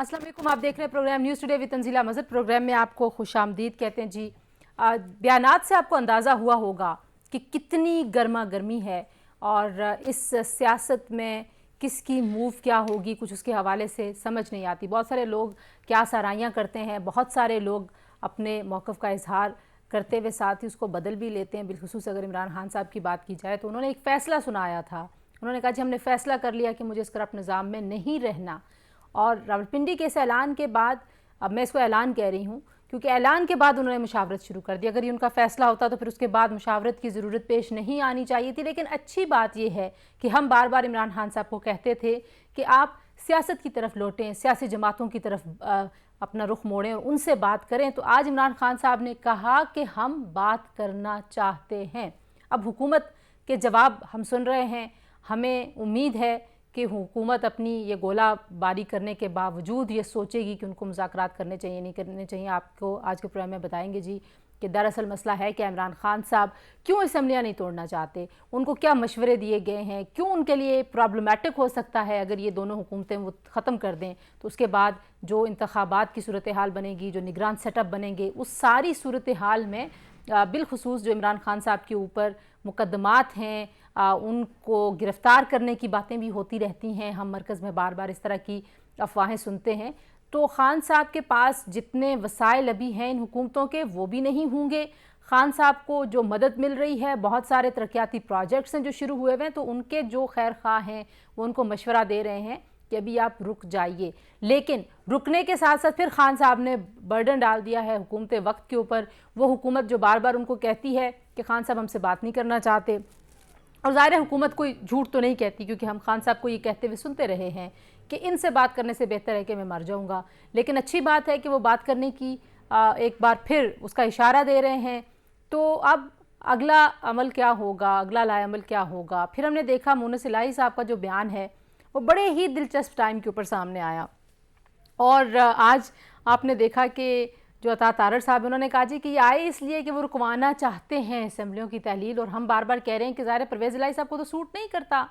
अस्सलाम वालेकुम, आप देख रहे हैं program news today with Tanzeela Mazhar. Program में आपको खुशामदीद कहते हैं जी। बयानात से आपको अंदाज़ा हुआ होगा कि कितनी गर्मा गर्मी है और इस सियासत में किसकी मूव क्या होगी, कुछ उसके हवाले से समझ नहीं आती। बहुत सारे लोग क्या सराहियाँ करते हैं, बहुत सारे लोग अपने मौक़िफ़ का इजहार करते हुए साथ ही उसको बदल भी लेते हैं। बिलखुसूस अगर इमरान खान साहब की बात की जाए तो उन्होंने एक फ़ैसला सुनाया था। उन्होंने कहा जी हमने फ़ैसला कर लिया कि मुझे इस करप्ट निज़ाम में नहीं रहना। और रावलपिंडी के इस ऐलान के बाद, अब मैं इसको ऐलान कह रही हूँ क्योंकि ऐलान के बाद उन्होंने मुशावरत शुरू कर दी। अगर ये उनका फ़ैसला होता तो फिर उसके बाद मुशावरत की ज़रूरत पेश नहीं आनी चाहिए थी। लेकिन अच्छी बात यह है कि हम बार बार इमरान खान साहब को कहते थे कि आप सियासत की तरफ लौटें, सियासी जमातों की तरफ अपना रुख मोड़ें और उनसे बात करें। तो आज इमरान खान साहब ने कहा कि हम बात करना चाहते हैं। अब हुकूमत के जवाब हम सुन रहे हैं। हमें उम्मीद है कि हुकूमत अपनी ये गोला बारी करने के बावजूद ये सोचेगी कि उनको मुज़ाकरात करने चाहिए नहीं करने चाहिए। आपको आज के प्रोग्राम में बताएंगे जी कि दरअसल मसला है कि इमरान खान साहब क्यों असम्बलियाँ नहीं तोड़ना चाहते, उनको क्या मशवरे दिए गए हैं, क्यों उनके लिए प्रॉब्लमेटिक हो सकता है अगर ये दोनों हुकूमतें वो ख़त्म कर दें तो उसके बाद जो इंतखाबात की सूरत हाल बनेगी, जो निगरान सेटअप बनेंगे, उस सारी सूरत हाल में बिलखुसूस जो इमरान खान साहब के ऊपर मुकदमात हैं, उनको गिरफ़्तार करने की बातें भी होती रहती हैं। हम मरकज़ में बार बार इस तरह की अफवाहें सुनते हैं। तो खान साहब के पास जितने वसाइल अभी हैं इन हुकूमतों के, वो भी नहीं होंगे। खान साहब को जो मदद मिल रही है, बहुत सारे तरक्याती प्रोजेक्ट्स हैं जो शुरू हुए हुए हैं, तो उनके जो खैर ख़्वाह हैं वो उनको मशवरा दे रहे हैं कि अभी आप रुक जाइए। लेकिन रुकने के साथ साथ फिर खान साहब ने बर्डन डाल दिया है हुकूमत वक्त के ऊपर। वो हुकूमत जो बार बार उनको कहती है कि खान साहब हमसे बात नहीं करना चाहते, और ज़ाहिर है हुकूमत कोई झूठ तो नहीं कहती क्योंकि हम खान साहब को ये कहते हुए सुनते रहे हैं कि इनसे बात करने से बेहतर है कि मैं मर जाऊंगा। लेकिन अच्छी बात है कि वो बात करने की एक बार फिर उसका इशारा दे रहे हैं। तो अब अगला अमल क्या होगा, अगला लाएअमल क्या होगा। फिर हमने देखा मोनस इलाही साहब का जो बयान है वो बड़े ही दिलचस्प टाइम के ऊपर सामने आया। और आज आपने देखा कि जो अता तारड़ साहब उन्होंने कहा जी कि ये आए इसलिए कि वो रुकवाना चाहते हैं असम्बलियों की तहलील। और हम बार बार कह रहे हैं कि ज़ाहिर परवेज़ इलाही साहब को तो सूट नहीं करता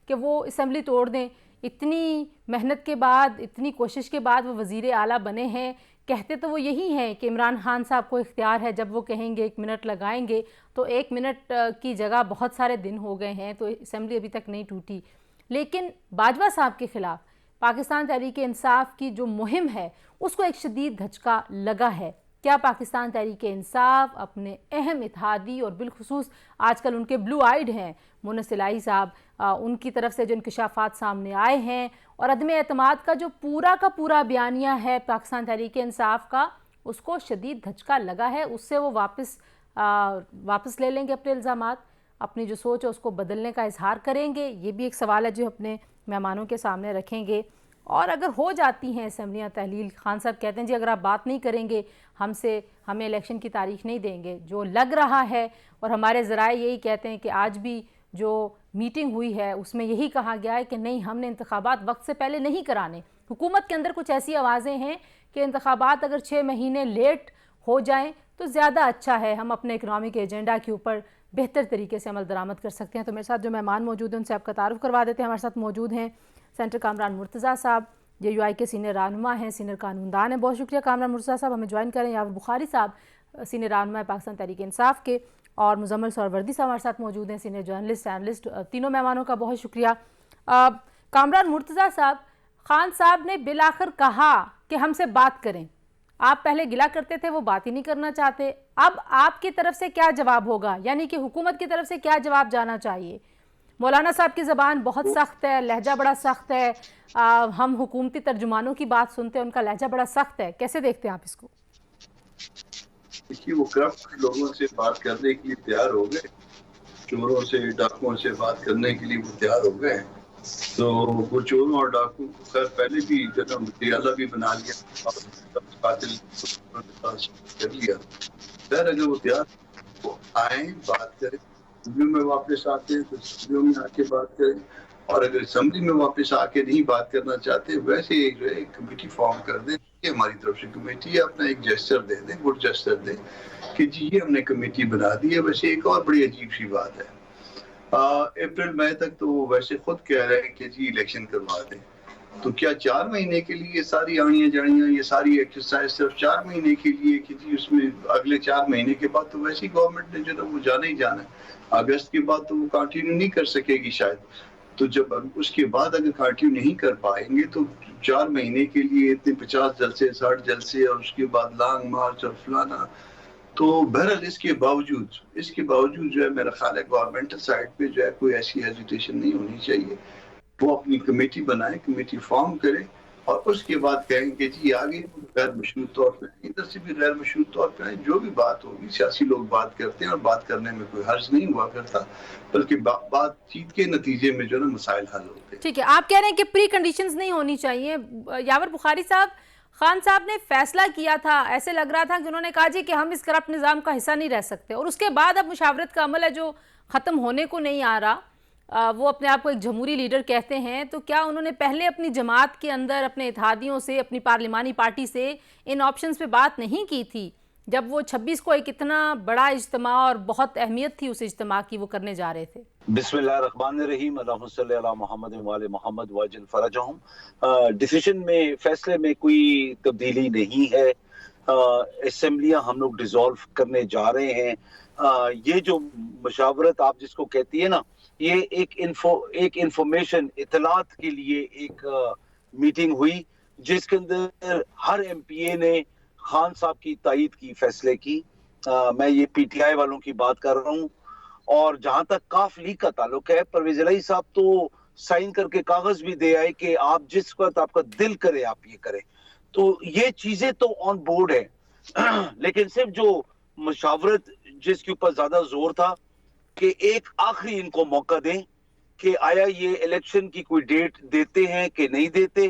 कि वो असम्बली तोड़ दें। इतनी मेहनत के बाद, इतनी कोशिश के बाद वो वज़ीर आला बने हैं। कहते तो वो यही हैं कि इमरान खान साहब को इख्तियार है, जब वो कहेंगे 1 मिनट लगाएंगे, तो 1 मिनट की जगह बहुत सारे दिन हो गए हैं, तो असम्बली अभी तक नहीं टूटी। लेकिन बाजवा साहब के ख़िलाफ़ पाकिस्तान तहरीक इंसाफ की जो मुहिम है उसको एक शदीद धचका लगा है। क्या पाकिस्तान तहरीक इंसाफ अपने अहम इत्तेहादी और बिलखुसूस आजकल उनके ब्लू आइड हैं मोनस इलाही साहब, उनकी तरफ से जो इंकशाफात सामने आए हैं और अदम एतमाद का जो पूरा का पूरा बयानिया है पाकिस्तान तहरीक इंसाफ का, उसको शदीद धचका लगा है। उससे वो वापस ले लेंगे अपने इल्ज़ामात, अपनी जो सोच है उसको बदलने का इजहार करेंगे। ये भी एक सवाल है जो अपने मेहमानों के सामने रखेंगे। और अगर हो जाती हैं असम्बलियाँ तहलील, खान साहब कहते हैं जी अगर आप बात नहीं करेंगे हमसे, हमें इलेक्शन की तारीख नहीं देंगे, जो लग रहा है। और हमारे ज़राए यही कहते हैं कि आज भी जो मीटिंग हुई है उसमें यही कहा गया है कि नहीं, हमने इंतखाबात वक्त से पहले नहीं कराने। हुकूमत के अंदर कुछ ऐसी आवाज़ें हैं कि इंतखाबात अगर 6 महीने लेट हो जाएँ तो ज़्यादा अच्छा है, हम अपने इकनॉमिक एजेंडा के ऊपर बेहतर तरीके से अमल दरामद कर सकते हैं। तो मेरे साथ जो मेहमान मौजूद हैं उनसे आपका तारुफ करवा देते हैं। हमारे साथ मौजूद हैं सेंटर कामरान मुर्तज़ा साहब, JUI के सीनियर रहनुमा हैं, सीनियर कानूनदान हैं। बहुत शुक्रिया कामरान मुर्तज़ा साहब हमें ज्वाइन करें। यावर बुखारी साहब सीनियर रहनुमा है पाकिस्तान तहरीक इंसाफ के, और मुजम्मिल सरवर्दी साहब हमारे साथ मौजूद हैं, सीनियर जर्नलिस्ट एनालिस्ट। तीनों मेहमानों का बहुत शुक्रिया। कामरान मुर्तज़ा साहब, खान साहब ने बिलाखिर कहा कि हमसे बात करें। आप पहले गिला करते थे वो बात ही नहीं करना चाहते, अब आपकी तरफ से क्या जवाब होगा, यानी कि हुकूमत की तरफ से क्या जवाब जाना चाहिए? मौलाना साहब की ज़बान बहुत सख्त है, लहजा बड़ा सख्त है। हम हुकूमती तर्जुमानों की बात सुनते हैं, उनका लहजा बड़ा सख्त है। कैसे देखते हैं आप इसको? देखिए, वो करप्ट लोगों से बात करने के लिए तैयार हो गए, चोरों से डाकुओं से बात करने के लिए वो तैयार हो गए। तो वो चोरों और डाकू को खैर पहले भी मुतियाला भी बना लिया और कातिल कर लिया। खैर अगर वो तैयार वो आए, बात करें, असम्बली में वापस आते हैं तो असम्बलियों में आके बात करें, और अगर असम्बली में वापस आके नहीं बात करना चाहते वैसे एक कमेटी फॉर्म कर दें कि हमारी तरफ से कमेटी है, अपना एक जेस्चर दे दें, गुड जेस्चर दें कि जी ये हमने कमेटी बना दी है। वैसे एक और बड़ी अजीब सी बात है, अप्रैल मई तक तो वो वैसे खुद कह रहे हैं कि जी इलेक्शन करवा दें, تو کیا 4 مہینے کے لیے یہ ساری آڑیاں جاڑیاں یہ ساری ایکسرسائز صرف 4 مہینے کے لیے کہ جی اس میں اگلے 4 مہینے کے بعد تو ویسی گورنمنٹ نے جو ہے وہ جانا ہی جانا ہے، اگست کے بعد تو وہ کنٹینیو نہیں کر سکے گی شاید. تو جب اس کے بعد اگر کنٹینیو نہیں کر پائیں گے تو 4 مہینے کے لیے اتنے 50 جلسے 60 جلسے اور اس کے بعد لانگ مارچ اور فلانا. تو بہرحال اس کے باوجود جو ہے میرا خیال ہے گورنمنٹل سائڈ پہ جو ہے کوئی ایسی ہیزیٹیشن نہیں ہونی چاہیے. وہ اپنی کمیٹی بنائے، کمیٹی فارم کرے اور اس کے بعد کہیں کہ جی آگے غیر مشروط طور پہ ادھر سے بھی غیر مشروط طور پہ جو بھی بات ہوگی سیاسی لوگ بات کرتے ہیں اور بات کرنے میں کوئی حرج نہیں ہوا کرتا، بلکہ بات چیت کے نتیجے میں جو ہے نا مسائل حل ہوتے ہیں. ٹھیک ہے، آپ کہہ رہے ہیں کہ پری کنڈیشنز نہیں ہونی چاہیے. یاور بخاری صاحب، خان صاحب نے فیصلہ کیا تھا، ایسے لگ رہا تھا کہ انہوں نے کہا جی کہ ہم اس کرپٹ نظام کا حصہ نہیں رہ سکتے، اور اس کے بعد اب مشاورت کا عمل ہے جو ختم ہونے کو نہیں آ رہا. وہ اپنے آپ کو ایک جمہوری لیڈر کہتے ہیں، تو کیا انہوں نے پہلے اپنی جماعت کے اندر اپنے اتحادیوں سے، اپنی پارلیمانی پارٹی سے ان آپشنز پہ بات نہیں کی تھی جب وہ 26 کو ایک اتنا بڑا اجتماع اور بہت اہمیت تھی اس اجتماع کی وہ کرنے جا رہے تھے؟ بسم اللہ الرحمن الرحیم، اللہم صلی علی محمد وآل محمد واجل فرجہم. ڈیسیشن میں، فیصلے میں کوئی تبدیلی نہیں ہے. اسمبلیاں ہم لوگ ڈیزولو کرنے جا رہے ہیں. یہ جو مشاورت آپ جس کو کہتی ہے نا، یہ ایک انفارمیشن اطلاعات کے لیے ایک میٹنگ ہوئی جس کے اندر ہر ایم پی اے نے خان صاحب کی تائید کی فیصلے کی. میں یہ پی ٹی آئی والوں کی بات کر رہا ہوں. اور جہاں تک کاف لیگ کا تعلق ہے، پرویز الہی صاحب تو سائن کر کے کاغذ بھی دے آئے کہ آپ جس وقت آپ کا دل کرے آپ یہ کریں. تو یہ چیزیں تو آن بورڈ ہے، لیکن صرف جو مشاورت جس کے اوپر زیادہ زور تھا کہ ایک آخری ان کو موقع دیں کہ آیا یہ الیکشن کی کوئی ڈیٹ دیتے ہیں کہ نہیں دیتے،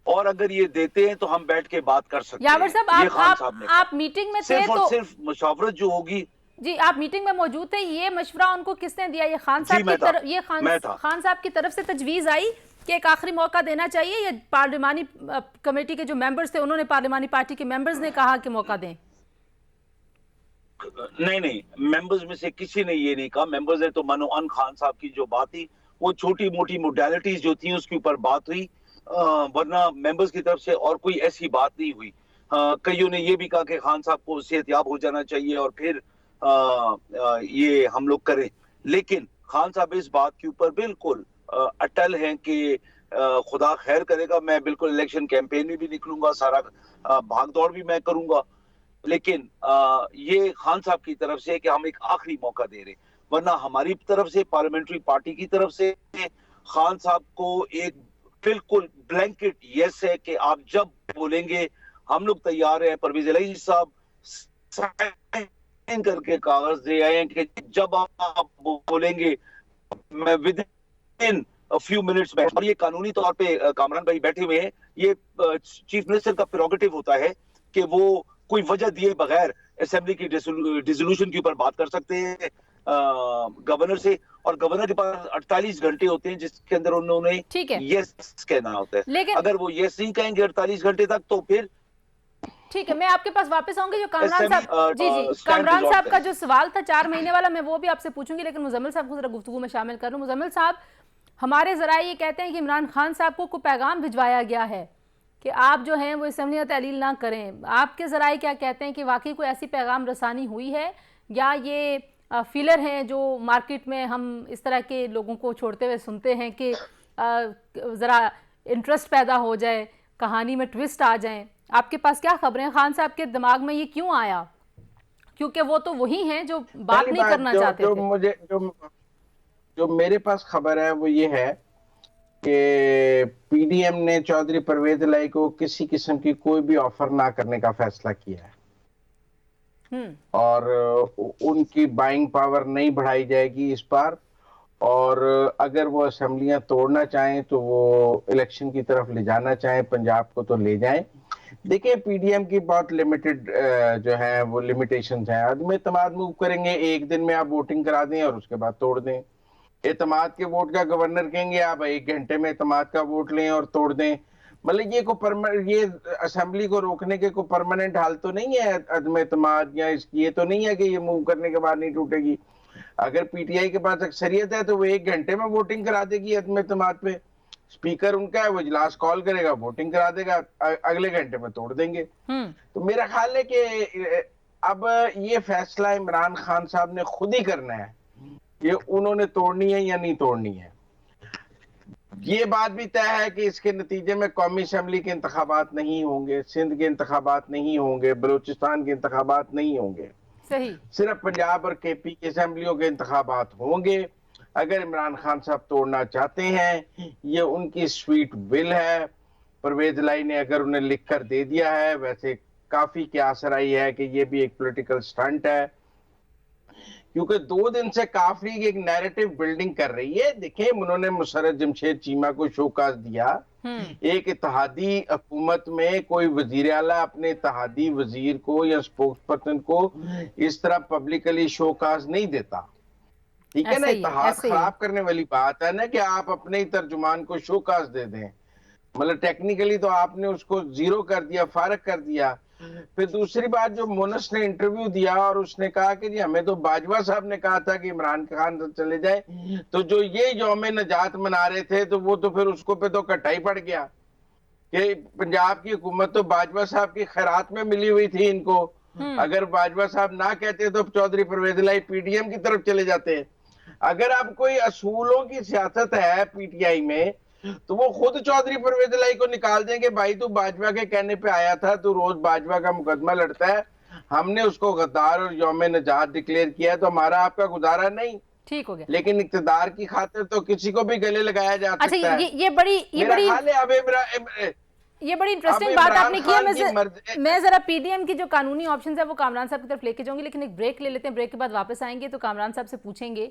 اور اگر یہ دیتے ہیں تو ہم بیٹھ کے بات کر سکتے یاور ہیں. یہ صاحب، خان صاحب نے آپ میٹنگ میں تھے صرف اور تو صرف مشاورت جو ہوگی. جی، آپ میٹنگ میں موجود تھے، یہ مشورہ ان کو کس نے دیا؟ یہ خان جی صاحب میں کی تھا، طرف، یہ میں تھا. خان صاحب کی طرف سے تجویز آئی کہ ایک آخری موقع دینا چاہیے، یا پارلیمانی کمیٹی کے جو ممبرز تھے انہوں نے، پارلیمانی پارٹی کے ممبرز نے کہا کہ موقع دیں؟ نہیں، ممبرز میں سے کسی نے یہ نہیں کہا. ممبرز نے تو منوان خان صاحب کی جو بات تھی وہ چھوٹی موٹی موڈیلٹیز جو تھیں اس کے اوپر بات ہوئی، ورنہ ممبرز کی طرف سے اور کوئی ایسی بات نہیں ہوئی. کئیوں نے یہ بھی کہا کہ خان صاحب کو صحت یاب ہو جانا چاہیے اور پھر یہ ہم لوگ کریں. لیکن خان صاحب اس بات کے اوپر بالکل اٹل ہیں کہ خدا خیر کرے گا، میں بالکل الیکشن کیمپین میں بھی نکلوں گا، سارا بھاگ دوڑ بھی میں کروں گا. لیکن یہ خان صاحب کی طرف سے کہ ہم ایک آخری موقع دے رہے، ورنہ ہماری طرف سے پارلیمنٹری پارٹی کی طرف سے خان صاحب کو ایک بالکل بلینکٹ یس ہے کہ آپ جب بولیں گے ہم لوگ تیار ہیں. پرویز الہی صاحب سائن کر کے کاغذ دے آئے ہیں کہ جب آپ بولیں گے میں ود ان فیو منٹس میں. اور یہ قانونی طور پہ کامران بھائی بیٹھے ہوئے ہیں، یہ چیف منسٹر کا پریروگیٹو ہوتا ہے کہ وہ کوئی وجہ دیے بغیر اسمبلی کی ڈیزولوشن کے اوپر بات کر سکتے ہیں گورنر سے، اور گورنر کے پاس 48 گھنٹے ہوتے ہیں جس کے اندر انہوں نے یس کہنا ہوتا ہے. اگر وہ یس نہیں کہیں گے 48 گھنٹے تک تو پھر ٹھیک ہے. میں آپ کے پاس واپس آؤں گی. جو کامران صاحب، جی کامران صاحب کا جو سوال تھا 4 مہینے والا، میں وہ بھی آپ سے پوچھوں گی، لیکن مزمل صاحب کو ذرا گفتگو میں شامل کر لوں. مزمل صاحب، ہمارے ذرائع یہ کہتے ہیں کہ عمران خان صاحب کو کوئی پیغام بھجوایا گیا ہے کہ آپ جو ہیں وہ اسمبلیاں تحلیل نہ کریں. آپ کے ذرائع کیا کہتے ہیں کہ واقعی کوئی ایسی پیغام رسانی ہوئی ہے، یا یہ فیلر ہیں جو مارکیٹ میں ہم اس طرح کے لوگوں کو چھوڑتے ہوئے سنتے ہیں کہ ذرا انٹرسٹ پیدا ہو جائے، کہانی میں ٹوسٹ آ جائیں؟ آپ کے پاس کیا خبریں؟ خان صاحب کے دماغ میں یہ کیوں آیا؟ کیونکہ وہ تو وہی ہیں جو بات نہیں کرنا چاہتے تھے. جو میرے پاس خبر ہے وہ یہ ہے کہ پی ڈی ایم نے چودھری پرویز الہی کو کسی قسم کی کوئی بھی آفر نہ کرنے کا فیصلہ کیا ہے، اور ان کی بائنگ پاور نہیں بڑھائی جائے گی اس بار. اور اگر وہ اسمبلیاں توڑنا چاہیں تو وہ الیکشن کی طرف لے جانا چاہیں پنجاب کو تو لے جائیں. دیکھیں پی ڈی ایم کی بہت لمیٹڈ جو ہے وہ لمیٹیشنز ہیں. عدم اعتماد موو کریں گے، ایک دن میں آپ ووٹنگ کرا دیں اور اس کے بعد توڑ دیں. اعتماد کے ووٹ کا گورنر کہیں گے آپ 1 گھنٹے میں اعتماد کا ووٹ لیں اور توڑ دیں. مطلب یہ اسمبلی کو روکنے کے کوئی پرماننٹ حل تو نہیں ہے عدم اعتماد، یا یہ تو نہیں ہے کہ یہ موو کرنے کے بعد نہیں ٹوٹے گی. اگر پی ٹی آئی کے پاس اکثریت ہے تو وہ 1 گھنٹے میں ووٹنگ کرا دے گی عدم اعتماد پہ. स्पीकर उनका है, वो इजलास कॉल करेगा, वोटिंग करा देगा, अगले घंटे में तोड़ देंगे। तो मेरा ख्याल है कि अब ये फैसला इमरान खान साहब ने खुद ही करना है, ये उन्होंने तोड़नी है या नहीं तोड़नी है। ये बात भी तय है कि इसके नतीजे में कौमी असम्बली के इंतखाबात नहीं होंगे, सिंध के इंतखाबात नहीं होंगे, बलूचिस्तान के इंतखाबात नहीं होंगे, सही, सिर्फ पंजाब और केपी की असम्बलियों के इंतखाबात होंगे। अगर इमरान खान साहब तोड़ना चाहते हैं, ये उनकी स्वीट विल है। परवेज लाई ने अगर उन्हें लिख कर दे दिया है, वैसे काफी की आसर आई है कि ये भी एक पॉलिटिकल स्टंट है, क्योंकि 2 दिन से काफी एक नैरेटिव बिल्डिंग कर रही है। देखें, उन्होंने मुशर्रफ जमशेद चीमा को शोकाज दिया। एक इत्तेहादी हुकूमत में कोई वजीर आला अपने इत्तेहादी वजीर को या स्पोक्स पर्सन को इस तरह पब्लिकली शोकाज नहीं देता, ठीक है ना। इत्तेहाद खराब करने वाली बात है ना कि आप अपने ही तर्जुमान को शोकाज दे दें, मतलब टेक्निकली तो आपने उसको जीरो कर दिया, फारग कर दिया। फिर दूसरी बात, जो मोनस ने इंटरव्यू दिया और उसने कहा कि जी हमें तो बाजवा साहब ने कहा था कि इमरान खान चले जाए, तो जो ये यौम नजात मना रहे थे तो वो तो फिर उसको पे तो कटा ही पड़ गया कि पंजाब की हुकूमत तो बाजवा साहब की खैरात में मिली हुई थी इनको। अगर बाजवा साहब ना कहते तो चौधरी परवेज लाई पीडीएम की तरफ चले जाते। अगर अब कोई असूलों की सियासत है पीटीआई में, तो वो खुद चौधरी परवेज लाई को निकाल देंगे, भाई तू बाजवा के कहने पे आया था, तू रोज बाजवा का मुकदमा लड़ता है, हमने उसको गद्दार और यौम नजात डिक्लेयर किया है, तो हमारा आपका गुजारा नहीं। ठीक हो गया, लेकिन इक्तदार की खातिर तो किसी को भी गले लगाया जा सकता है। ये बड़ी इंटरेस्टिंग बात आपने की है। मैं जरा पीडीएम की जो कानूनी ऑप्शन है वो कामरान साहब की तरफ लेके जाऊंगी, लेकिन एक ब्रेक ले लेते हैं। ब्रेक के बाद वापस आएंगे तो कामरान साहब से पूछेंगे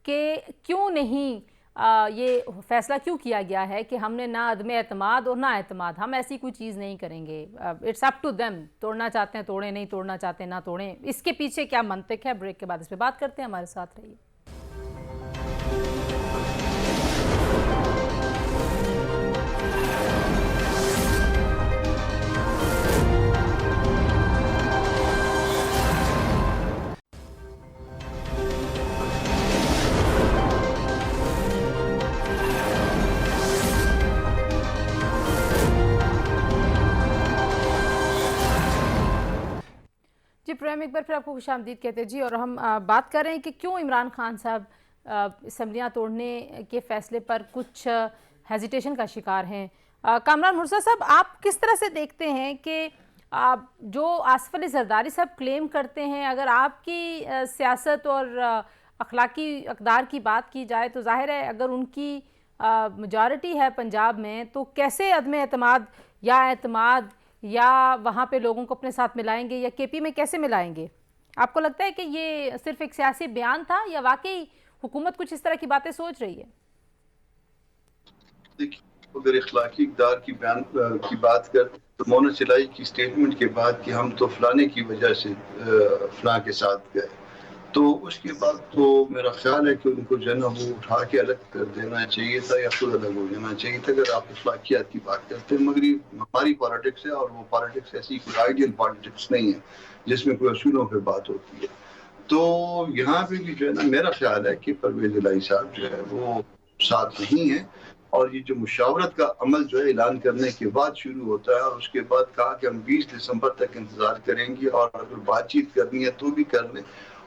कि क्यों नहीं ये फैसला क्यों किया गया है कि हमने ना अदम एतमाद और ना एतमाद, हम ऐसी कोई चीज़ नहीं करेंगे। इट्स अप टू देम, तोड़ना चाहते हैं तोड़ें, नहीं तोड़ना चाहते हैं ना तोड़ें। इसके पीछे क्या मंतक है, ब्रेक के बाद इस पर बात करते हैं। हमारे साथ रहिए। जी प्रोग्राम एक बार फिर आपको खुशामदीद कहते हैं जी। और हम बात कर रहे हैं कि क्यों इमरान खान साहब असम्बलियाँ तोड़ने के फैसले पर कुछ हेजिटेशन का शिकार हैं। कामरान मुर्जा साहब, आप किस तरह से देखते हैं कि जो आसिफ अली जरदारी साहब क्लेम करते हैं, अगर आपकी सियासत और अखलाकी अक़दार की बात की जाए तो जाहिर है अगर उनकी मेजॉरिटी है पंजाब में, तो कैसे अदम एतमाद या एतमाद या वहाँ पे लोगों को अपने साथ मिलाएंगे या केपी में कैसे मिलाएंगे? आपको लगता है कि ये सिर्फ एक सियासी बयान था या वाकई हुकूमत कुछ इस तरह की बातें सोच रही है? देखिए, अगर इखलाकी इक़दार की बयान की बात कर तो मोनस इलाही की स्टेटमेंट के बाद कि हम तो फलाने की वजह से फलां के साथ गए, तो उसके बाद तो मेरा ख्याल है कि उनको जो है ना वो उठा के अलग कर देना चाहिए था या खुद अलग हो जाना चाहिए था। अगर आप अखलाकियात की बात करते हैं, मगर हमारी पॉलिटिक्स है और वो पॉलिटिक्स ऐसी कोई आइडियल पॉलिटिक्स नहीं है जिसमें कोई असूलों पे बात होती है। तो यहाँ पे भी जो है ना मेरा ख्याल है कि परवेज इलाही साहब जो है वो साथ नहीं है, और ये जो मुशावरत का अमल जो है ऐलान करने के बाद शुरू होता है और उसके बाद कहा कि हम 20 दिसंबर तक इंतजार करेंगे और अगर बातचीत करनी है तो भी कर लें,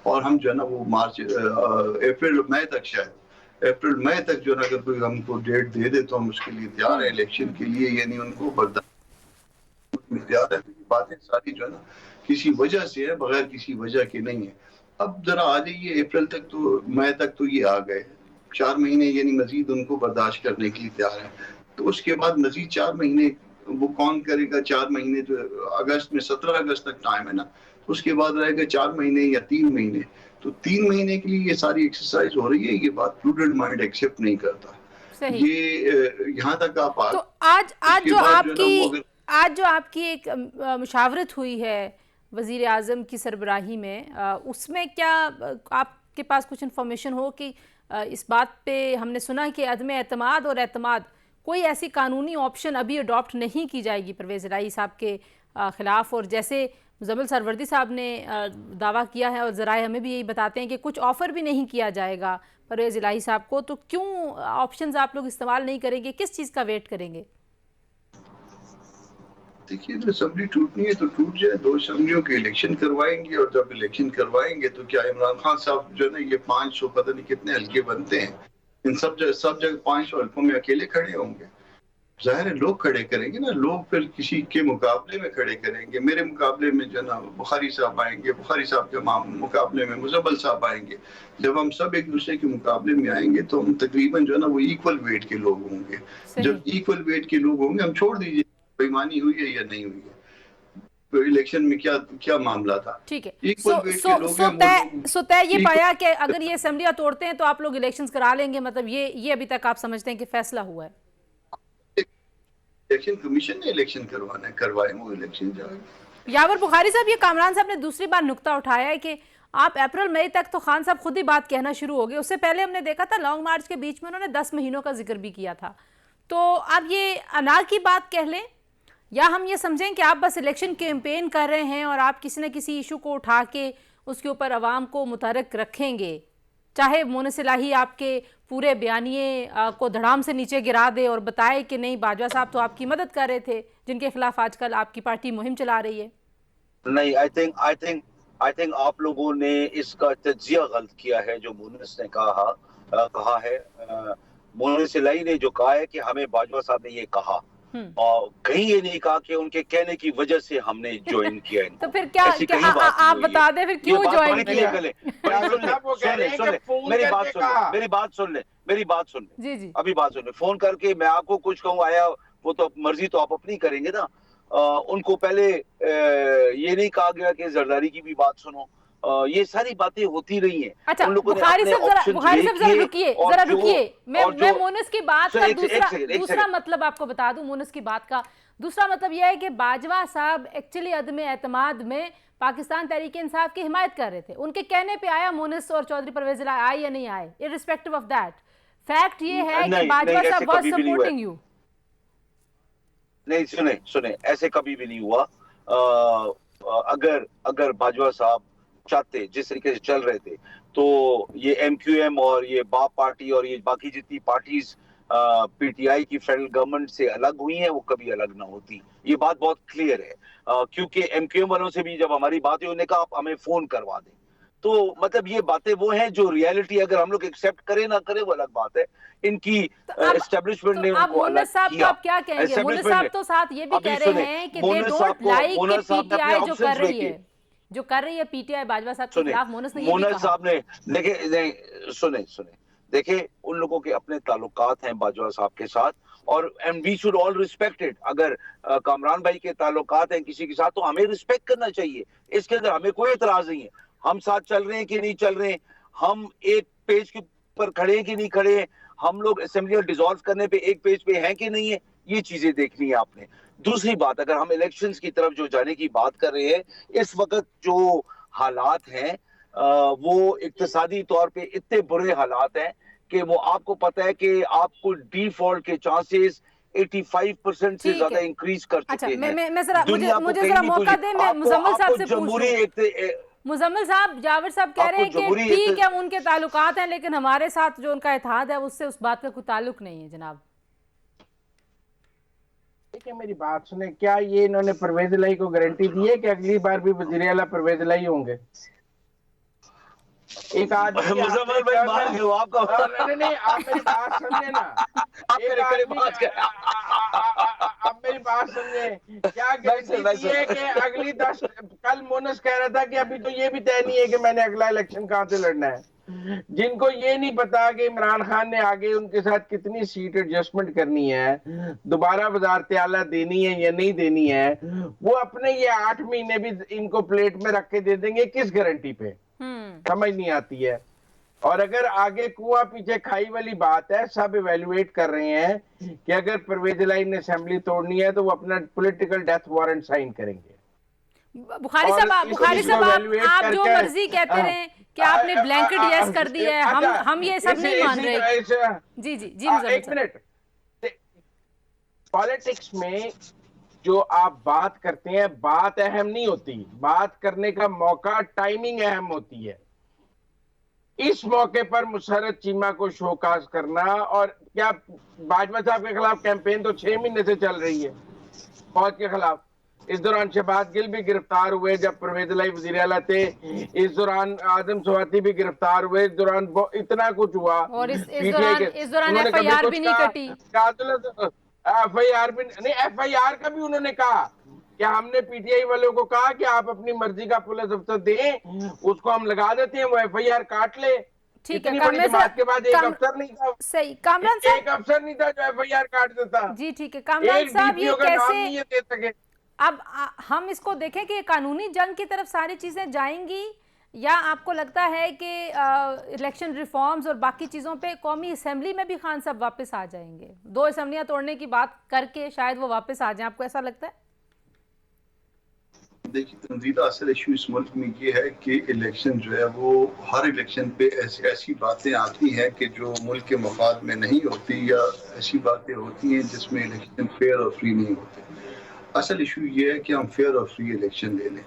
और हम जो है ना वो अप्रैल मई तक, शायद अप्रैल मई तक जो है अगर कोई हमको डेट दे दे तो हम उसके लिए तैयार है इलेक्शन के लिए, यानी उनको बर्दाश्त तैयार है। बातें सारी जो है ना किसी वजह से है, बगैर किसी वजह के नहीं है। अब जरा आ जाइए अप्रैल तक, तो मई तक तो ये आ गए 4 महीने, यानी मजीद उनको बर्दाश्त करने के लिए तैयार है। तो उसके बाद मजीद 4 महीने वो कौन करेगा? 4 महीने जो अगस्त में 17 अगस्त तक टाइम है ना, तो उसके बाद रहेगा 4 महीने या 3 महीने। तो 3 महीने के लिए ये सारी एक्सरसाइज हो रही है, ये बात प्रूडेंट माइंड एक्सेप्ट नहीं करता। ये यहाँ तक आप तो आज जो आपकी एक मुशावरत हुई है वज़ीर आज़म की सरबराही में, उसमें क्या आपके पास कुछ इन्फॉर्मेशन हो कि इस बात पे हमने सुना कि अदम एतमाद और एतमाद कोई ऐसी कानूनी ऑप्शन अभी अडॉप्ट नहीं की जाएगी परवेज़ इलाही साहब के ख़िलाफ़, और जैसे मुज़म्मिल सरवर्दी साहब ने दावा किया है और ज़राए हमें भी यही बताते हैं कि कुछ ऑफ़र भी नहीं किया जाएगा परवेज़ इलाही साहब को, तो क्यों ऑप्शंस आप लोग इस्तेमाल नहीं करेंगे, किस चीज़ का वेट करेंगे? देखिए, जो असेंबली टूटनी है तो टूट जाए, 2 असेंबलियों के इलेक्शन करवाएंगे, और जब इलेक्शन करवाएंगे तो क्या इमरान खान साहब जो है ना, ये 500 पता नहीं कितने हल्के बनते हैं, इन सब जगह 500 हल्कों में अकेले खड़े होंगे? जाहिर है लोग खड़े करेंगे ना, लोग फिर किसी के मुकाबले में खड़े करेंगे। मेरे मुकाबले में जो ना बुखारी साहब आएंगे, बुखारी साहब के मुकाबले में मुजम्मल साहब आएंगे। जब हम सब एक दूसरे के मुकाबले में आएंगे तो हम तकरीबन जो है ना वो इक्वल वेट के लोग होंगे। जब इक्वल वेट के लोग होंगे, हम छोड़ दीजिए बेईमानी हुई है या नहीं हुई है, तो इलेक्शन में क्या मामला था। ठीक है, सो तय ये पाया कि अगर ये असेंबलियां तोड़ते हैं तो आप लोग इलेक्शंस करा लेंगे, मतलब ये अभी तक आप समझते हैं कि फैसला हुआ है? इलेक्शन कमीशन ने इलेक्शन करवाना है, करवाए वो इलेक्शन जाएगा। यावर बुखारी साहब, ये कामरान साहब ने दूसरी बार नुक्ता उठाया है कि आप अप्रैल मई तक तो खान साहब खुद ही बात कहना शुरू हो गए, उससे पहले हमने देखा था लॉन्ग मार्च के बीच में उन्होंने 10 महीनों का जिक्र भी किया था। तो अब ये अना की बात कह लें, या हम ये समझें कि आप बस इलेक्शन कैंपेन कर रहे हैं और आप किसी न किसी इशू को उठा के उसके ऊपर आवाम को मुतहर्रिक रखेंगे, चाहे मोनिस इलाही आपके पूरे बयानिए को धड़ाम से नीचे गिरा दे और बताए कि नहीं बाजवा साहब तो आपकी मदद कर रहे थे, जिनके खिलाफ आजकल आपकी पार्टी मुहिम चला रही है? नहीं, आई थिंक आप लोगों ने इसका तज्जिया गलत किया है। जो मोनिस ने कहा है, मोनिस इलाही ने जो कहा है कि हमें बाजवा साहब ने ये कहा, और कहीं ये नहीं कहा कि उनके कहने की वजह से हमने ज्वाइन किया इनको। तो फिर क्या आप बता दें फिर क्यों ज्वाइन किया? मेरी बात सुन ले जी जी, अभी बात सुन ले। फोन करके मैं आपको कुछ कहूँ आया, वो तो मर्जी तो आप अपनी करेंगे ना। उनको पहले ये नहीं कहा गया कि जरदारी की भी बात सुनो। ये सारी बातें होती रही हैं। अच्छा, बुखारी साहब जरा रुकिए, मैं मोनिस की बात का दूसरा मतलब आपको बता दूं। मोनिस की बात का दूसरा मतलब यह है कि बाजवा साहब एक्चुअली अदम एतमाद में पाकिस्तान तहरीक इंसाफ की हिमायत कर रहे थे। उनके कहने पे आया मोनिस और चौधरी परवेज इलाही आए या नहीं आए, इररिस्पेक्टिव ऑफ दैट, फैक्ट ये है कि बाजवा साहब वाज सपोर्टिंग यू। नहीं, सुने, ऐसे कभी भी नहीं हुआ। अगर बाजवा साहब चाहते, जिस तरीके से चल रहे थे, तो ये एमक्यूएम और ये बाप पार्टी और ये बाकी जितनी पार्टीज पीटीआई की फेडरल गवर्नमेंट से अलग हुई हैं, वो कभी अलग ना होती। ये बात बहुत क्लियर है। क्योंकि एमक्यूएम वालों से भी जब हमारी बात हुई, उन्होंने कहा आप हमें फोन करवा दें। तो मतलब ये बातें वो हैं जो रियलिटी अगर हम लोग एक्सेप्ट करें ना करें वो अलग बात है। इनकी एस्टेब्लिशमेंट ने उनको अलग किया। आप क्या कहेंगे? मोनिस साहब तो साथ ये भी कह रहे हैं कि दे डोंट लाइक कि पीटीआई जो कर रही है पीटीआई बाजवा साहब के खिलाफ। मोनिस साहब ने देखे, सुने, देखे, उन लोगों के अपने ताल्लुकात हैं बाजवा साहब के साथ, और and we should all respect it. अगर कामरान भाई के ताल्लुकात हैं किसी के साथ तो हमें रिस्पेक्ट करना चाहिए, इसके अंदर हमें कोई एतराज नहीं है। हम साथ चल रहे हैं कि नहीं चल रहे हैं, हम एक पेज के ऊपर खड़े हैं कि नहीं खड़े हैं, हम लोग असेंबली डिसॉल्व करने पे एक पेज पे हैं कि नहीं है, ये चीजें देखनी है आपने। दूसरी बात, अगर हम इलेक्शंस की तरफ जो जाने की बात कर रहे हैं, इस वक्त जो हालात हैं वो इक्तिसादी तौर पे इतने बुरे हालात हैं कि वो आपको पता है कि आपको डिफॉल्ट के चांसेस 85% से ज्यादा इंक्रीज कर चुके हैं। मुझे जरा मौका दें, मैं मुजम्मिल साहब से पूछूं। मुजम्मिल साहब, जाविर साहब कह रहे हैं कि ठीक है उनके ताल्लुकात हैं, लेकिन हमारे साथ जो उनका इत्तेहाद है उससे उस बात का कोई ताल्लुक नहीं है। जनाब देखिए, मेरी बात सुने, क्या ये इन्होंने परवेज इलाही को गारंटी दी है कि अगली बार भी वज़ीर आला परवेज इलाही होंगे? एक आदमी मुजम्मिल भाई मान लो आपका नहीं, आप मेरी बात समझे ना, आप मेरी बात समझे। क्या गारंटी है कि अगली 10, कल मोनिस कह रहा था कि अभी तो ये भी तय नहीं है कि मैंने अगला इलेक्शन कहां से लड़ना है। जिनको ये नहीं पता कि इमरान खान ने आगे उनके साथ कितनी सीट एडजस्टमेंट करनी है, दोबारा वज़ारत आला देनी है या नहीं देनी है, वो अपने ये 8 महीने भी इनको प्लेट में रख के दे देंगे। किस गारंटी पे? समझ नहीं आती है। और अगर आगे कुआं पीछे खाई वाली बात है, सब इवेल्युएट कर रहे हैं कि अगर परवेज इलाही ने असेंबली तोड़नी है तो वो अपना पॉलिटिकल डेथ वारंट साइन करेंगे। बुखारी साहब आप जो मर्जी कहते रहे कि आपने ब्लैंकेट यस कर दी है, हम ये सब नहीं मान रहे। जी जी जी, एक मिनट। पॉलिटिक्स में जो आप बात करते हैं, बात अहम नहीं होती, बात करने का मौका, टाइमिंग अहम होती है। इस मौके पर मुसर्रत चीमा को शोकाज करना, और क्या बाजवा साहब के खिलाफ कैंपेन तो 6 महीने से चल रही है फौज के खिलाफ। इस दौरान शहबाज गिल भी गिरफ्तार हुए जब परवेज इलाही वजीर आला थे, इस दौरान आजम स्वाति भी गिरफ्तार हुए, इस दौरान इतना कुछ हुआ। और इस दौरान एफआईआर भी नहीं कटी। एफआईआर भी नहीं, एफआईआर का भी उन्होंने कहा कि हमने पीटीआई वालों को कहा कि आप अपनी मर्जी का पुलिस अफसर दें, उसको हम लगा देते हैं, वो एफआईआर काट ले। ठीक है, इतनी बड़ी बात के बाद एक अफसर नहीं था, सही कामरान साहब, एक अफसर नहीं था जो एफआईआर काट देता। जी ठीक है कामरान साहब, ये कैसे दे सके। अब हम इसको देखें कि कानूनी जंग की तरफ सारी चीजें जाएंगी, या आपको लगता है कि इलेक्शन रिफॉर्म्स और बाकी चीज़ों पे कौमी असम्बली में भी खान साहब वापस आ जाएंगे? 2 असम्बलियां तोड़ने की बात करके शायद वो वापस आ जाएं, आपको ऐसा लगता है? देखिए, तंजीला असल इशू इस मुल्क में ये है कि इलेक्शन जो है वो हर इलेक्शन पे ऐसी बातें आती हैं कि जो मुल्क के मफाद में नहीं होती, या ऐसी बातें होती हैं जिसमें इलेक्शन फेयर और फ्री नहीं होते। असल इशू ये है कि हम फेयर और फ्री इलेक्शन ले लें,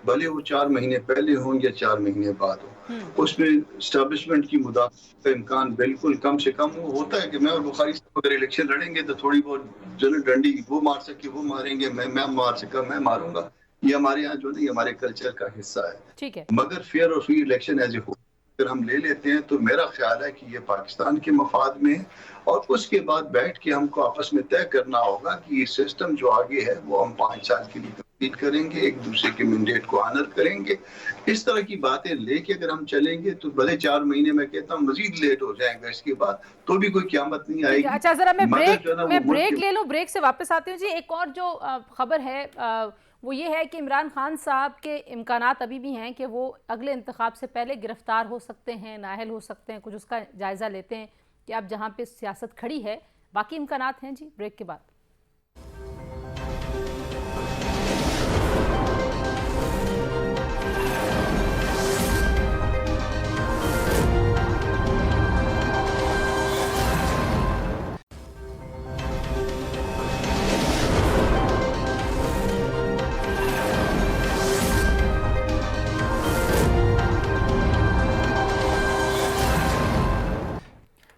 भले वो 4 महीने पहले हों या 4 महीने बाद हो। उसमें एस्टेब्लिशमेंट की मुदाखलत का इम्कान बिल्कुल कम से कम वो होता है कि मैं और बुखारी साहब अगर इलेक्शन लड़ेंगे तो थोड़ी बहुत जनरल डंडी वो मार सके वो मारेंगे, मैं मार सका मैं मारूंगा, ये हमारे यहाँ जो नहीं हमारे कल्चर का हिस्सा है। ठीक है, मगर फेयर और free election as a whole अगर हम ले लेते हैं तो मेरा ख्याल है कि ये पाकिस्तान के मफाद में है, और उसके बाद बैठ के हमको आपस में तय करना होगा कि ये सिस्टम जो आगे है वो हम 5 साल के लिए कंप्लीट करेंगे, एक दूसरे के मैंडेट को ऑनर करेंगे। इस तरह की बातें लेके अगर हम चलेंगे तो भले 4 महीने में कहता हूँ मजीद लेट हो जाएगा, इसके बाद तो भी कोई क़यामत नहीं आएगी। अच्छा, जरा मैं ब्रेक ले लूँ, ब्रेक से वापस आती हूँ जी। एक और जो खबर है वो ये है कि इमरान खान साहब के इम्कानात अभी भी हैं कि वो अगले इंतखाब से पहले गिरफ्तार हो सकते हैं, नाअहल हो सकते हैं। कुछ उसका जायज़ा लेते हैं कि अब जहाँ पे सियासत खड़ी है बाकी इम्कानात हैं जी, ब्रेक के बाद।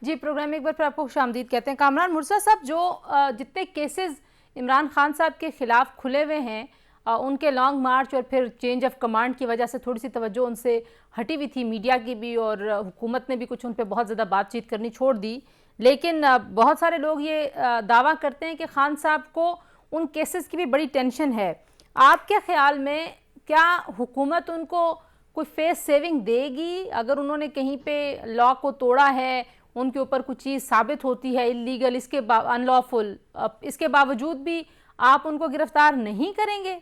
जी, प्रोग्राम में एक बार फिर आपको खुशामदीद कहते हैं। कामरान मुर्जा साहब, जो जितने केसेस इमरान खान साहब के ख़िलाफ़ खुले हुए हैं, उनके लॉन्ग मार्च और फिर चेंज ऑफ कमांड की वजह से थोड़ी सी तवज्जो उनसे हटी हुई थी, मीडिया की भी, और हुकूमत ने भी कुछ उन पर बहुत ज़्यादा बातचीत करनी छोड़ दी। लेकिन बहुत सारे लोग ये दावा करते हैं कि खान साहब को उन केसेस की भी बड़ी टेंशन है। आपके ख़्याल में क्या हुकूमत उनको कोई फेस सेविंग देगी अगर उन्होंने कहीं पे लॉ को तोड़ा है, उनके ऊपर कुछ चीज़ साबित होती है इलीगल, इसके अनलॉफुल, इसके बावजूद भी आप उनको गिरफ्तार नहीं करेंगे?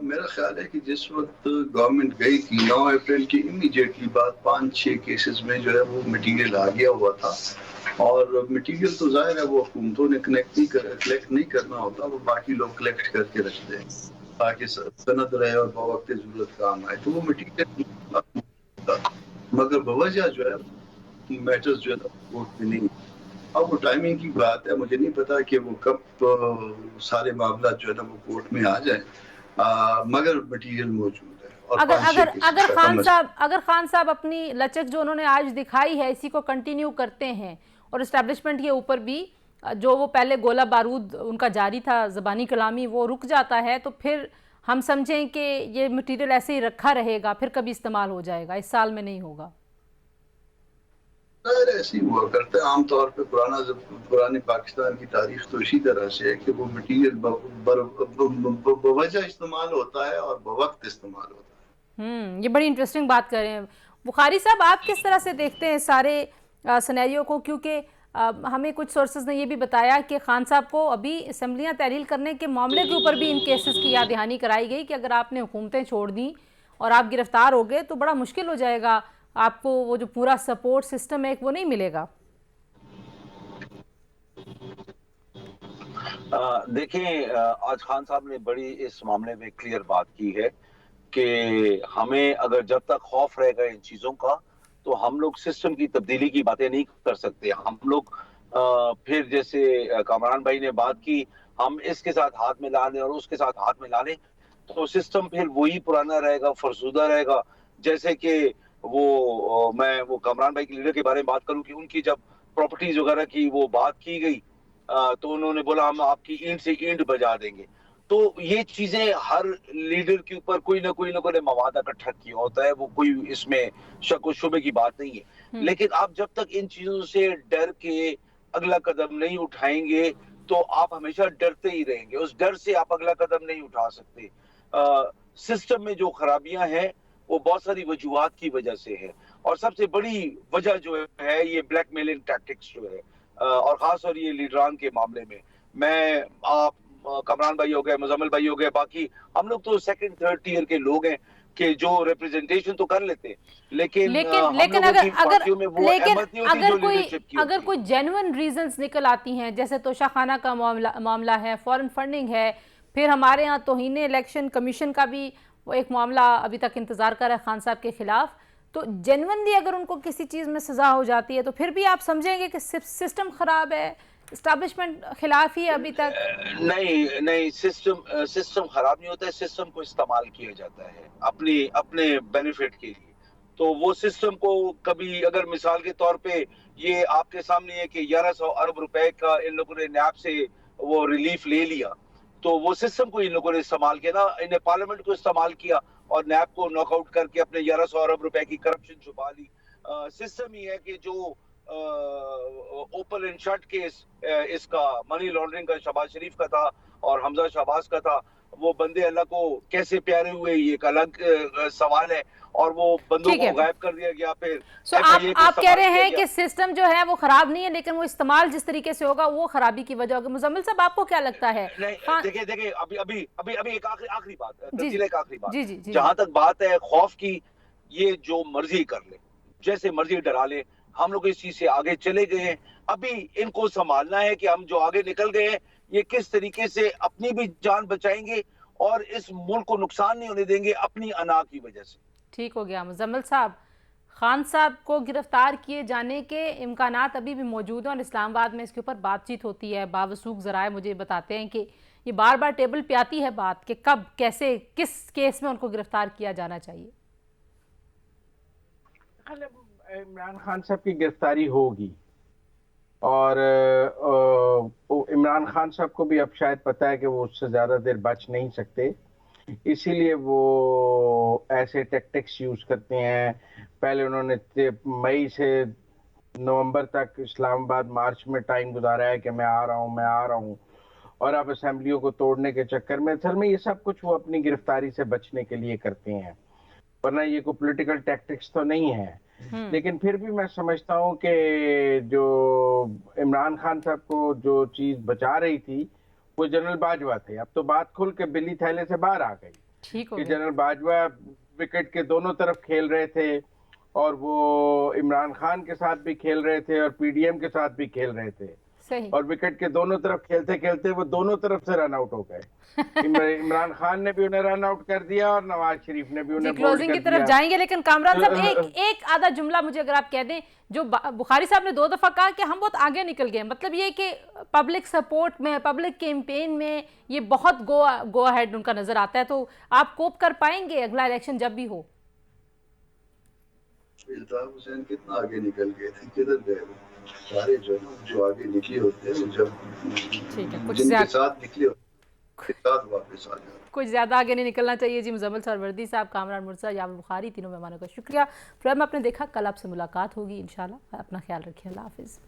मेरा ख्याल है कि जिस वक्त गवर्नमेंट गई थी 9 अप्रैल की इमीडिएटली बाद 5-6 केसेस में जो है वो मटीरियल आ गया हुआ था, और मटीरियल तो जाहिर है वो हुकूमतों ने कलेक्ट नहीं करना होता, वो बाकी लोग कलेक्ट करके रखते हैं ताकि सनद रहे और बवक्त ज़रूरत काम आए, तो वो मटीरियल मगर बवजह जो है मैटर्स जो है कोर्ट में नहीं। अब वो टाइमिंग की बात है, मुझे नहीं पता कि वो कब सारे मामला जो है ना वो कोर्ट में आ जाए, मगर मटीरियल मौजूद है। और अगर खान साहब अपनी लचक जो उन्होंने आज दिखाई है इसी को कंटिन्यू करते हैं और इस्टेब्लिशमेंट के ऊपर भी जो वो पहले गोला बारूद उनका जारी था ज़बानी कलामी वो रुक जाता है, तो फिर हम समझें कि ये मटीरियल ऐसे ही रखा रहेगा, फिर कभी इस्तेमाल हो जाएगा, इस साल में नहीं होगा। ऐसे ही हुआ करता है आमतौर पे, पुरानी पाकिस्तान की तारीख तो इसी तरह से है कि वो मटीरियल बवजह इस्तेमाल होता है और बवक्त इस्तेमाल होता है। ये बड़ी इंटरेस्टिंग बात कर रहे हैं बुखारी साहब। आप किस तरह से देखते हैं सारे सिनेरियो को, क्योंकि हमें कुछ सोर्सेज ने ये भी बताया कि खान साहब को अभी असम्बलियाँ तहरील करने के मामले के ऊपर भी इन केसेस की याद दहानी कराई गई कि अगर आपने हुकूमतें छोड़ दी और आप गिरफ्तार हो गए तो बड़ा मुश्किल हो जाएगा, आपको वो जो पूरा सपोर्ट सिस्टम है वो नहीं मिलेगा। देखें, आज खान साहब ने बड़ी इस मामले में क्लियर बात की है कि हमें अगर जब तक खौफ रहेगा इन चीज़ों का तो हम लोग सिस्टम की तब्दीली की बातें नहीं कर सकते। हम लोग फिर जैसे कामरान भाई ने बात की, हम इसके साथ हाथ मिला लें और उसके साथ हाथ मिला लें तो सिस्टम फिर वही पुराना रहेगा, फरसूदा रहेगा। جیسے کہ وہ میں وہ کامران بھائی کے لیڈر کے بارے میں بات کروں کہ ان کی جب پراپرٹیز وغیرہ کی وہ بات کی گئی تو انہوں نے بولا ہم آپ کی اینٹ سے اینٹ بجا دیں گے. تو یہ چیزیں ہر لیڈر کے اوپر کوئی نہ کوئی مواد اکٹھا کیا ہوتا ہے, وہ کوئی اس میں شک و شبے کی بات نہیں ہے. لیکن آپ جب تک ان چیزوں سے ڈر کے اگلا قدم نہیں اٹھائیں گے تو آپ ہمیشہ ڈرتے ہی رہیں گے, اس ڈر سے آپ اگلا قدم نہیں اٹھا سکتے. سسٹم میں جو خرابیاں ہیں وہ بہت ساری وجوہات کی وجہ سے ہے, اور سب سے بڑی وجہ جو ہے یہ بلیک میلنگ ٹیکٹکس جو ہے, اور خاص طور یہ لیڈران کے معاملے میں. میں آپ کامران بھائی ہو گئے, مزمل بھائی ہو گئے, باقی ہم لوگ تو سیکنڈ تھرڈ ٹیئر کے لوگ ہیں کہ جو ریپرزنٹیشن تو کر لیتے, لیکن ہم لوگوں کی پارٹیوں میں وہ احمد نہیں ہوتی جو لیڈرشپ کی ہوتی. اگر کوئی جینوئن ریزنز نکل آتی ہیں, جیسے توشہ خانہ کا معاملہ ہے, فورن فنڈنگ ہے, پھر ہمارے ہاں توہین الیکشن کمیشن کا بھی وہ ایک معاملہ ابھی تک انتظار کر رہا ہے خان صاحب کے خلاف, تو جینوئنلی اگر ان کو کسی چیز میں سزا ہو جاتی ہے تو پھر بھی آپ سمجھیں گے کہ سسٹم خراب ہے, اسٹیبلشمنٹ خلاف ہی ابھی تک؟ نہیں, سسٹم خراب نہیں ہوتا ہے, سسٹم کو استعمال کیا جاتا ہے اپنے بینیفٹ کے لیے. تو وہ سسٹم کو کبھی اگر مثال کے طور پہ یہ آپ کے سامنے ہے کہ 1100 ارب روپے کا ان لوگوں نے نیب سے وہ ریلیف لے لیا, تو وہ سسٹم کو ان لوگوں نے استعمال کیا نا, انہیں پارلیمنٹ کو استعمال کیا اور نیب کو ناک آؤٹ کر کے اپنے 1100 ارب روپے کی کرپشن چھپا لی. سسٹم ہی ہے کہ جو اوپن اینڈ شٹ کیس اس کا منی لانڈرنگ کا شہباز شریف کا تھا اور حمزہ شہباز کا تھا, وہ بندے اللہ کو کیسے پیارے ہوئے یہ ایک الگ سوال ہے, اور وہ بندوں کو غائب کر دیا گیا. پھر آپ کہہ رہے ہیں کہ سسٹم جو ہے وہ خراب نہیں ہے, لیکن وہ استعمال جس طریقے سے ہوگا وہ خرابی کی وجہ ہوگی. مزمل صاحب آپ کو کیا لگتا ہے؟ دیکھیں ابھی ایک آخری بات, جہاں تک بات ہے خوف کی, یہ جو مرضی کر لے, جیسے مرضی ڈرا لے, ہم لوگ اس چیز سے آگے چلے گئے ہیں. ابھی ان کو سنبھالنا ہے کہ ہم جو آگے نکل گئے ہیں یہ کس طریقے سے اپنی بھی جان بچائیں گے اور اس ملک کو نقصان نہیں ہونے دیں گے اپنی انا کی وجہ سے. ٹھیک ہو گیا. مزمل صاحب, خان صاحب کو گرفتار کیے جانے کے امکانات ابھی بھی موجود ہیں اور اسلام آباد میں اس کے اوپر بات چیت ہوتی ہے. باوثوق ذرائع مجھے بتاتے ہیں کہ یہ بار بار ٹیبل پہ آتی ہے بات کہ کب, کیسے, کس کیس میں ان کو گرفتار کیا جانا چاہیے. عمران خان صاحب کی گرفتاری ہوگی, اور عمران خان صاحب کو بھی اب شاید پتہ ہے کہ وہ اس سے زیادہ دیر بچ نہیں سکتے, اسی لیے وہ ایسے ٹیکٹکس یوز کرتے ہیں. پہلے انہوں نے مئی سے نومبر تک اسلام آباد مارچ میں ٹائم گزارا ہے کہ میں آ رہا ہوں, اور اب اسمبلیوں کو توڑنے کے چکر میں اصل میں یہ سب کچھ وہ اپنی گرفتاری سے بچنے کے لیے کرتے ہیں, ورنہ یہ کوئی پولیٹیکل ٹیکٹکس تو نہیں ہے. لیکن پھر بھی میں سمجھتا ہوں کہ جو عمران خان صاحب کو جو چیز بچا رہی تھی وہ جنرل باجوہ تھے. اب تو بات کھل کے بلی تھیلے سے باہر آ گئی کہ جنرل باجوہ وکٹ کے دونوں طرف کھیل رہے تھے, اور وہ عمران خان کے ساتھ بھی کھیل رہے تھے اور پی ڈی ایم کے ساتھ بھی کھیل رہے تھے, اور وکٹ کے دونوں طرف کھیلتے کھیلتے وہ دونوں طرف سے رن آؤٹ ہو گئے. عمران خان نے بھی انہیں رن آؤٹ کر دیا اور نواز شریف نے بھی انہیں بولڈ کلوزنگ کی طرف جائیں گے, لیکن کامران صاحب ایک آدھا جملہ مجھے اگر آپ کہہ دیں, جو بخاری صاحب نے 2 دفعہ کہا کہ ہم بہت آگے نکل گئے, مطلب یہ کہ پبلک سپورٹ میں, پبلک کیمپین میں یہ بہت گو اہیڈ ان کا نظر آتا ہے, تو آپ کوپ کر پائیں گے اگلا الیکشن جب بھی ہو؟ الطاف حسین کتنا آگے نکل گئے تھے, کدھر گئے وہ سارے جو آگے نکلے ہوتے ہیں, جب جن کے ساتھ نکلے ہوتے ہیں واپس آ جاتے. کچھ زیادہ آگے نہیں نکلنا چاہیے. جی, مزمل سروردی صاحب, کامران مرزا, یاور بخاری, تینوں مہمانوں کا شکریہ. پروگرام آپ نے دیکھا, کل آپ سے ملاقات ہوگی انشاءاللہ. اپنا خیال رکھیے. اللہ حافظ.